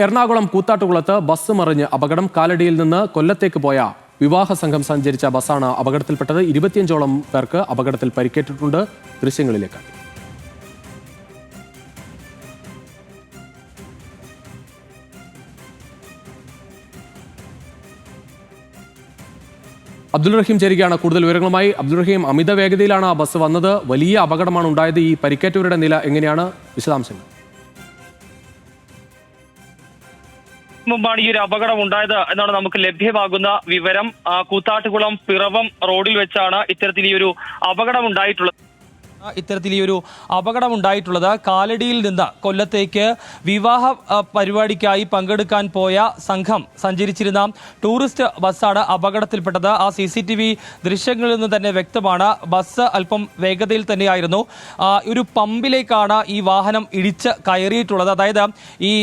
Ernakulam കൂത്താട്ടുകുളത്ത് bus മറിഞ്ഞ് അപകടം. കാലടിയിൽ നിന്ന് കൊല്ലത്തേക്ക് പോയ വിവാഹ സംഘം സഞ്ചരിച്ച ബസ്സാണ് അപകടത്തിൽപ്പെട്ടത്. 25ഓളം പേർക്ക് അപകടത്തിൽ പരിക്കേറ്റിട്ടുണ്ട്. ദൃശ്യങ്ങളിലേക്ക് അബ്ദുൾ റഹീം ചേരുകയാണ് കൂടുതൽ വിവരങ്ങളുമായി. അബ്ദുൾ റഹീം, അമിത വേഗതയിലാണ് ആ ബസ് വന്നത്. വലിയ അപകടമാണ് ഉണ്ടായത്. ഈ പരിക്കേറ്റവരുടെ നില എങ്ങനെയാണ്? വിശദാംശങ്ങൾ. മുമ്പാണ് ഈ ഒരു അപകടം ഉണ്ടായത് എന്നാണ് നമുക്ക് ലഭ്യമാകുന്ന വിവരം. കൂത്താട്ടുകുളം പിറവം റോഡിൽ വെച്ചാണ് ഇത്തരത്തിൽ ഈ ഒരു അപകടം ഉണ്ടായിട്ടുള്ളത്. കാലടിയിൽ നിന്ന് കൊല്ലത്തേക്ക് വിവാഹ പരിപാടിക്കായി പങ്കെടുക്കാൻ പോയ സംഘം സഞ്ചരിച്ചിരുന്ന ടൂറിസ്റ്റ് ബസ്സാണ് അപകടത്തിൽപ്പെട്ടത്. ആ CCTV ദൃശ്യങ്ങളിൽ നിന്ന് തന്നെ വ്യക്തമാണ്. ബസ് അല്പം വേഗതയിൽ തന്നെയായിരുന്നു. ഒരു പമ്പിലേക്കാണ് ഈ വാഹനം ഇടിച്ച് കയറിയിട്ടുള്ളത്. അതായത് ഈ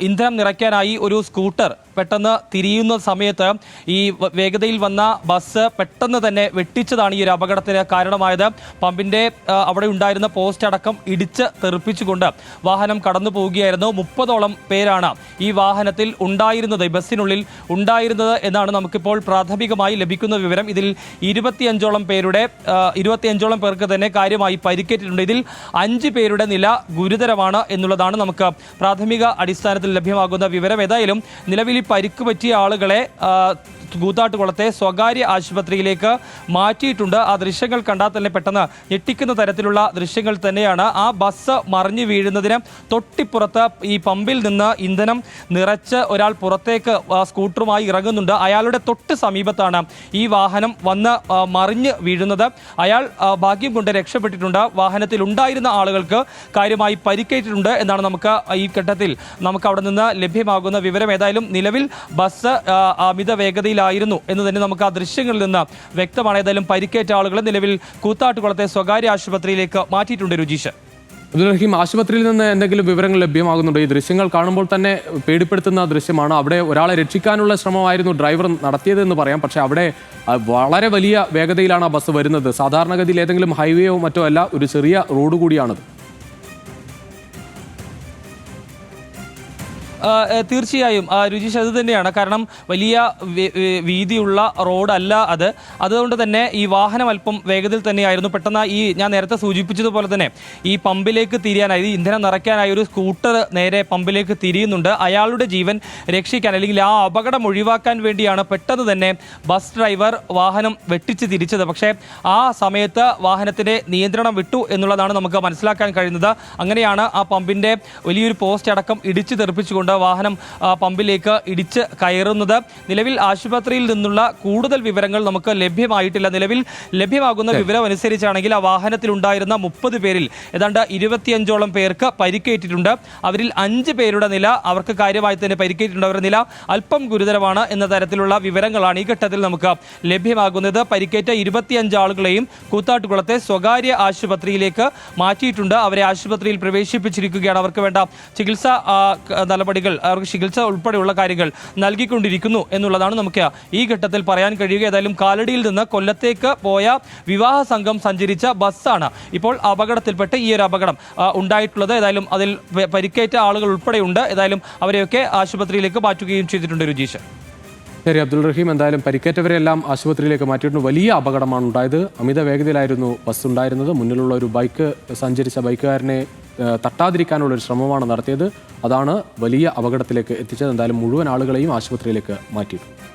ഇന്ധനം നിറയ്ക്കാനായി ഒരു സ്കൂട്ടർ പെട്ടെന്ന് തിരിയുന്ന സമയത്ത് ഈ വേഗതയിൽ വന്ന ബസ് പെട്ടെന്ന് തന്നെ വെട്ടിച്ചതാണ് ഈ ഒരു അപകടത്തിന് കാരണമായത്. പമ്പിന്റെ അവിടെ ഉണ്ടായിരുന്ന പോസ്റ്റ് അടക്കം ഇടിച്ച് തെറിപ്പിച്ചുകൊണ്ട് വാഹനം കടന്നു പോവുകയായിരുന്നു. 30ഓളം പേരാണ് ഈ വാഹനത്തിൽ ഉണ്ടായിരുന്നത്, ബസ്സിനുള്ളിൽ ഉണ്ടായിരുന്നത് എന്നാണ് നമുക്കിപ്പോൾ പ്രാഥമികമായി ലഭിക്കുന്ന വിവരം. ഇതിൽ 25ഓളം പേർക്ക് തന്നെ കാര്യമായി പരിക്കേറ്റിട്ടുണ്ട്. ഇതിൽ 5 പേരുടെ നില ഗുരുതരമാണ് എന്നുള്ളതാണ് നമുക്ക് പ്രാഥമിക അടിസ്ഥാനത്തിൽ ലഭ്യമാകുന്ന വിവരം. ഏതായാലും നിലവിൽ പരിക്ക് പറ്റിയ ആളുകളെ കൂത്താട്ടുകുളത്തെ സ്വകാര്യ ആശുപത്രിയിലേക്ക് മാറ്റിയിട്ടുണ്ട്. ആ ദൃശ്യങ്ങൾ കണ്ടാൽ തന്നെ പെട്ടെന്ന് ഞെട്ടിക്കുന്ന തരത്തിലുള്ള ദൃശ്യങ്ങൾ തന്നെയാണ്. ആ ബസ് മറിഞ്ഞു വീഴുന്നതിന് തൊട്ടിപ്പുറത്ത് ഈ പമ്പിൽ നിന്ന് ഇന്ധനം നിറച്ച് ഒരാൾ പുറത്തേക്ക് സ്കൂട്ടറുമായി ഇറങ്ങുന്നുണ്ട്. അയാളുടെ തൊട്ട് സമീപത്താണ് ഈ വാഹനം വന്ന് മറിഞ്ഞ് വീഴുന്നത്. അയാൾ ഭാഗ്യം കൊണ്ട് രക്ഷപ്പെട്ടിട്ടുണ്ട്. വാഹനത്തിൽ ഉണ്ടായിരുന്ന ആളുകൾക്ക് കാര്യമായി പരിക്കേറ്റിട്ടുണ്ട് എന്നാണ് നമുക്ക് ഈ ഘട്ടത്തിൽ നമുക്ക് അവിടെ നിന്ന് ലഭ്യമാകുന്ന വിവരം. ഏതായാലും നിലവിൽ ബസ് അമിത വേഗതയിൽ എന്ന് തന്നെ നമുക്ക് ആ ദൃശ്യങ്ങളിൽ നിന്ന് വ്യക്തമാണ്. ഏതായാലും പരിക്കേറ്റ ആളുകളെ നിലവിൽ കൂത്താട്ടുകുളത്തെ സ്വകാര്യ ആശുപത്രിയിലേക്ക് മാറ്റിയിട്ടുണ്ട്. രുചീഷ്, അബ്ദുൾ റഹീം, ആശുപത്രിയിൽ നിന്ന് എന്തെങ്കിലും വിവരങ്ങൾ ലഭ്യമാകുന്നുണ്ടോ? ഈ ദൃശ്യങ്ങൾ കാണുമ്പോൾ തന്നെ പേടിപ്പെടുത്തുന്ന ദൃശ്യമാണ്. അവിടെ ഒരാളെ രക്ഷിക്കാനുള്ള ശ്രമമായിരുന്നു ഡ്രൈവർ നടത്തിയതെന്ന് പറയാം. പക്ഷേ അവിടെ വളരെ വലിയ വേഗതയിലാണ് ആ ബസ് വരുന്നത്. സാധാരണഗതിയിൽ ഏതെങ്കിലും ഹൈവേയോ മറ്റോ അല്ല, ഒരു ചെറിയ റോഡ് കൂടിയാണത്. തീർച്ചയായും രുചീഷ്, അത് തന്നെയാണ്. കാരണം വലിയ വീതിയുള്ള റോഡല്ല അത്. അതുകൊണ്ട് തന്നെ ഈ വാഹനം അല്പം വേഗതയിൽ തന്നെയായിരുന്നു. പെട്ടെന്ന് ഞാൻ നേരത്തെ സൂചിപ്പിച്ചതുപോലെ തന്നെ ഈ പമ്പിലേക്ക് തിരിയാനായി, ഇന്ധനം നിറയ്ക്കാനായി ഒരു സ്കൂട്ടർ നേരെ പമ്പിലേക്ക് തിരിയുന്നുണ്ട്. അയാളുടെ ജീവൻ രക്ഷിക്കാൻ അല്ലെങ്കിൽ ആ അപകടം ഒഴിവാക്കാൻ വേണ്ടിയാണ് പെട്ടെന്ന് തന്നെ ബസ് ഡ്രൈവർ വാഹനം വെട്ടിച്ച് തിരിച്ചത്. പക്ഷേ ആ സമയത്ത് വാഹനത്തിൻ്റെ നിയന്ത്രണം വിട്ടു എന്നുള്ളതാണ് നമുക്ക് മനസ്സിലാക്കാൻ കഴിയുന്നത്. അങ്ങനെയാണ് ആ പമ്പിൻ്റെ വലിയൊരു പോസ്റ്റ് അടക്കം ഇടിച്ചു തെറിപ്പിച്ചുകൊണ്ട് വാഹനം പമ്പിലേക്ക് ഇടിച്ച് കയറുന്നത്. നിലവിൽ ആശുപത്രിയിൽ നിന്നുള്ള കൂടുതൽ വിവരങ്ങൾ നമുക്ക് ലഭ്യമായിട്ടില്ല. നിലവിൽ ലഭ്യമാകുന്ന വിവരം അനുസരിച്ചാണെങ്കിൽ ആ വാഹനത്തിലുണ്ടായിരുന്ന 30 പേരിൽ ഏതാണ്ട് 25ഓളം പേർക്ക് പരിക്കേറ്റിട്ടുണ്ട്. അവരിൽ 5 പേരുടെ നില, അവർക്ക് കാര്യമായി തന്നെ പരിക്കേറ്റിട്ടുണ്ട്. അവരുടെ നില അല്പം ഗുരുതരമാണ് എന്ന തരത്തിലുള്ള വിവരങ്ങളാണ് ഈ ഘട്ടത്തിൽ നമുക്ക് ലഭ്യമാകുന്നത്. പരിക്കേറ്റ 25 ആളുകളെയും കൂത്താട്ടുകുളത്തെ സ്വകാര്യ ആശുപത്രിയിലേക്ക് മാറ്റിയിട്ടുണ്ട്. അവരെ ആശുപത്രിയിൽ പ്രവേശിപ്പിച്ചിരിക്കുകയാണ്. അവർക്ക് വേണ്ട ചികിത്സ നടപടികൾ, അവർക്ക് ചികിത്സ ഉൾപ്പെടെയുള്ള കാര്യങ്ങൾ നൽകിക്കൊണ്ടിരിക്കുന്നു എന്നുള്ളതാണ് നമുക്ക് ഈ ഘട്ടത്തിൽ പറയാൻ കഴിയുക. ഏതായാലും കാലടിയിൽ നിന്ന് കൊല്ലത്തേക്ക് പോയ വിവാഹ സംഘം സഞ്ചരിച്ച ബസ്സാണ് ഇപ്പോൾ അപകടത്തിൽപ്പെട്ട് ഈ ഒരു അപകടം ഉണ്ടായിട്ടുള്ളത്. ഏതായാലും അതിൽ പരിക്കേറ്റ ആളുകൾ ഉൾപ്പെടെയുണ്ട്. ഏതായാലും അവരെയൊക്കെ ആശുപത്രിയിലേക്ക് മാറ്റുകയും ചെയ്തിട്ടുണ്ട്. രുചീഷ്, ശരി അബ്ദുൾ റഹീം, എന്തായാലും പരിക്കേറ്റവരെല്ലാം ആശുപത്രിയിലേക്ക് മാറ്റിയിട്ടുണ്ട്. വലിയ അപകടമാണ് ഉണ്ടായത്. അമിത വേഗതയിലായിരുന്നു ബസ് ഉണ്ടായിരുന്നത്. മുന്നിലുള്ള ഒരു സഞ്ചരിച്ച ബൈക്കുകാരനെ തട്ടാതിരിക്കാനുള്ള ഒരു ശ്രമമാണ് നടത്തിയത്. അതാണ് വലിയ അപകടത്തിലേക്ക് എത്തിച്ചത്. എന്തായാലും മുഴുവൻ ആളുകളെയും ആശുപത്രിയിലേക്ക് മാറ്റിയിട്ടുണ്ട്.